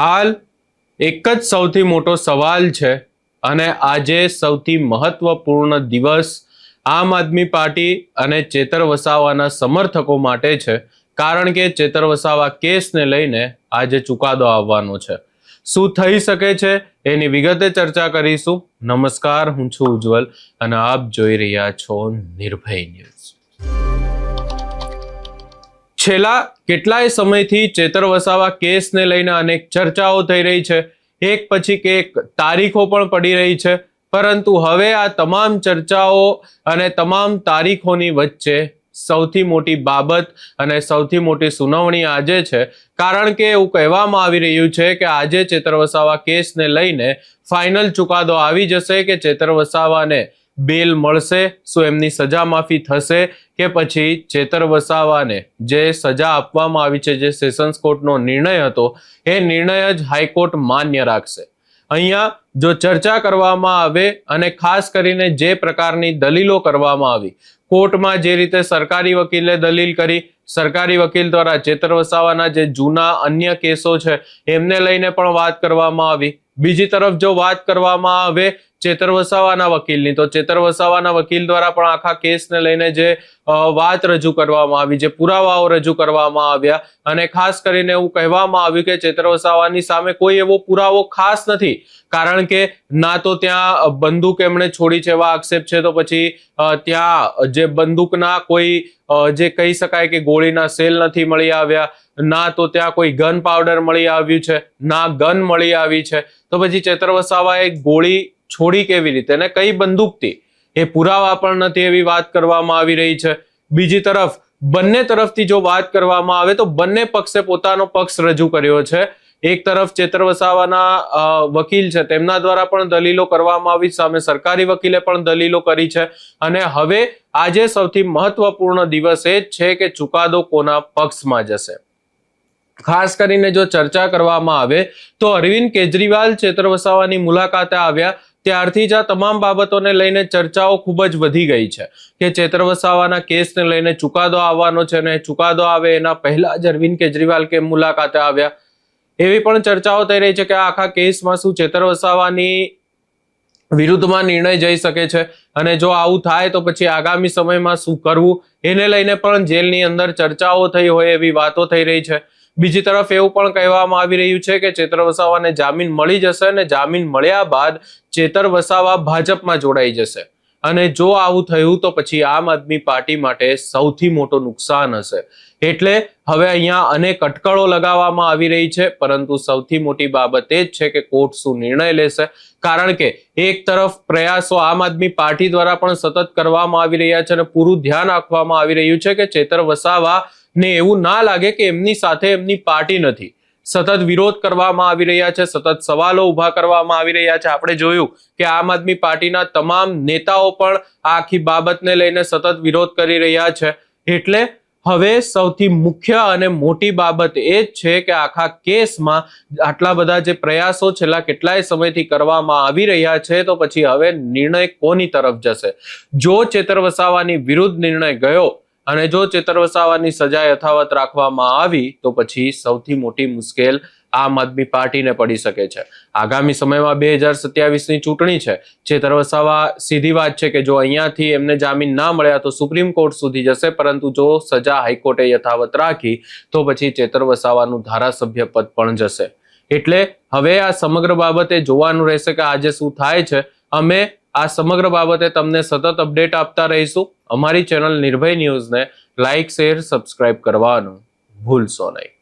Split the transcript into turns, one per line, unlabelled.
હાલ એક જ સૌથી મોટો સવાલ છે અને આજે સૌથી મહત્વપૂર્ણ દિવસ આમ આદમી પાર્ટી અને ચેતર વસાવાના સમર્થકો માટે છે, કારણ કે ચેતર વસાવા કેસને લઈને આજે ચુકાદો આવવાનો છે। શું થઈ શકે છે એની વિગતે ચર્ચા કરીશું। નમસ્કાર, હું છું ઉજ્જવલ અને આપ જોઈ રહ્યા છો નિર્ભય ન્યૂઝ। છેલ્લા કેટલાય સમયથી ચેતર વસાવા કેસને લઈને અનેક ચર્ચાઓ થઈ રહી છે, એક પછી એક તારીખો પણ પડી રહી છે, પરંતુ હવે આ તમામ ચર્ચાઓ અને તમામ તારીખોની વચ્ચે સૌથી મોટી બાબત અને સૌથી મોટી સુનાવણી આજે છે, કારણ કે એવું કહેવામાં આવી રહ્યું છે કે આજે ચેતર વસાવા કેસને લઈને ફાઇનલ ચુકાદો આવી જશે કે ચેતર વસાવાને બેલ મળશે, શું એમની સજા માફી થશે કે પછી ચેતર વસાવાને જે સજા આપવામાં આવી છે, જે સેશન્સ કોર્ટનો નિર્ણય હતો, એ નિર્ણય જ હાઈકોર્ટ માન્ય રાખશે। અહીંયા જો ચર્ચા કરવામાં આવે અને ખાસ કરીને જે પ્રકારની દલીલો કરવામાં આવી, કોર્ટમાં જે રીતે સરકારી વકીલે દલીલ કરી, સરકારી વકીલ દ્વારા ચેતર વસાવાના જે જૂના અન્ય કેસો છે એમને લઈને પણ વાત કરવામાં આવી। બીજી તરફ જો વાત કરવામાં આવે ચેતર વસાવાના વકીલની, તો ચેતર વસાવાના વકીલ દ્વારા પણ આખા કેસને લઈને જે વાત રજૂ કરવામાં આવી, જે પુરાવાઓ રજૂ કરવામાં આવ્યા અને ખાસ કરીને એવું કહેવામાં આવ્યું કે ચેતર વસાવાની સામે કોઈ એવો પુરાવો ખાસ નથી, કારણ કે ના તો ત્યાં બંદૂક એમણે છોડી છે એવા આક્ષેપ છે, તો પછી ત્યાં જે બંદૂકના કોઈ જે કહી શકાય કે ગોળીના સેલ નથી મળી આવ્યા, ના તો ત્યાં કોઈ ગન પાવડર મળી આવ્યું છે, ના ગન મળી આવી છે, તો પછી ચેતર વસાવાએ ગોળી છોડી કેવી રીતે ને કઈ બંદૂકથી, એ પુરાવા પણ નથી એવી વાત કરવામાં આવી રહી છે। બીજી તરફ બંને તરફથી જો વાત કરવામાં આવે તો બંને પક્ષે પોતાનો પક્ષ રજૂ કર્યો છે। એક તરફ ચેતર વસાવાના વકીલ છે તેમના દ્વારા પણ દલીલો કરવામાં આવી, સામે સરકારી વકીલે પણ દલીલો કરી છે અને હવે આજે સૌથી મહત્વપૂર્ણ દિવસ એ જ છે કે ચુકાદો કોના પક્ષમાં જશે। ખાસ કરીને જો ચર્ચા કરવામાં આવે તો અરવિંદ કેજરીવાલ ચેતર વસાવાની મુલાકાતે આવ્યા ત્યારથી જ આ તમામ બાબતોને લઈને ચર્ચાઓ ખૂબ જ વધી ગઈ છે કે ચેતર વસાવાના કેસને લઈને ચુકાદો આવવાનો છે અને ચુકાદો આવે એના પહેલા જ અરવિંદ કેજરીવાલ કેમ મુલાકાતે આવ્યા, એવી પણ ચર્ચાઓ થઈ રહી છે કે આખા કેસમાં શું ચેતર વસાવાની વિરુદ્ધમાં નિર્ણય જઈ શકે છે અને જો આવું થાય તો પછી આગામી સમયમાં શું કરવું, એને લઈને પણ જેલની અંદર ચર્ચાઓ થઈ હોય એવી વાતો થઈ રહી છે। બીજી તરફ એવું પણ કહેવામાં આવી રહ્યું છે કે ચેતર વસાવાને જામીન મળી જશે અને જામીન મળ્યા બાદ ચેતર વસાવા ભાજપમાં જોડાઈ જશે અને જો આવું થયું તો પછી આમ આદમી પાર્ટી માટે સૌથી મોટું નુકસાન હશે। એટલે હવે અહીંયા અનેક અટકળો લગાવવામાં આવી રહી છે, પરંતુ સૌથી મોટી બાબત એ જ છે કે કોર્ટ શું નિર્ણય લેશે, કારણ કે એક તરફ પ્રયાસો આમ આદમી પાર્ટી દ્વારા પણ સતત કરવામાં આવી રહ્યા છે અને પૂરું ધ્યાન રાખવામાં આવી રહ્યું છે કે ચેતર વસાવા ને એવું ના લાગે કે એમની સાથે એમની પાર્ટી નથી, સતત વિરોધ કરવામાં આવી રહ્યા છે, સતત સવાલો ઉભા કરવામાં આવી રહ્યા છે। આપણે જોયું કે આમ આદમી પાર્ટીના તમામ નેતાઓ પણ આખી બાબતને લઈને સતત વિરોધ કરી રહ્યા છે। એટલે હવે સૌથી મુખ્ય અને મોટી બાબત એ જ છે કે આખા કેસમાં આટલા બધા જે પ્રયાસો છેલ્લા કેટલાય સમયથી કરવામાં આવી રહ્યા છે, તો પછી હવે નિર્ણય કોની તરફ જશે। જો ચેતર વસાવાની વિરુદ્ધ નિર્ણય ગયો અને જો ચેતર વસાવાની સજા યથાવત રાખવામાં આવી તો પછી સૌથી મોટી મુશ્કેલ આમ આદમી પાર્ટીને પડી શકે છે। આગામી સમયમાં 2027ની ચૂંટણી છે, ચેતર વસાવા સીધી વાત છે કે જો અહીંયાથી એમને જામીન ના મળ્યા તો સુપ્રીમ કોર્ટ સુધી જશે, પરંતુ જો સજા હાઈકોર્ટે યથાવત રાખી તો પછી ચેતર વસાવાનું ધારાસભ્ય પદ પણ જશે। એટલે હવે આ સમગ્ર બાબતે જોવાનું રહેશે કે આજે શું થાય છે। અમે આ સમગ્ર બાબતે તમને સતત અપડેટ આપતા રહીશું। અમારી ચેનલ નિર્ભય ન્યૂઝને લાઇક, શેર, સબસ્ક્રાઇબ કરવાનું ભૂલશો નહીં।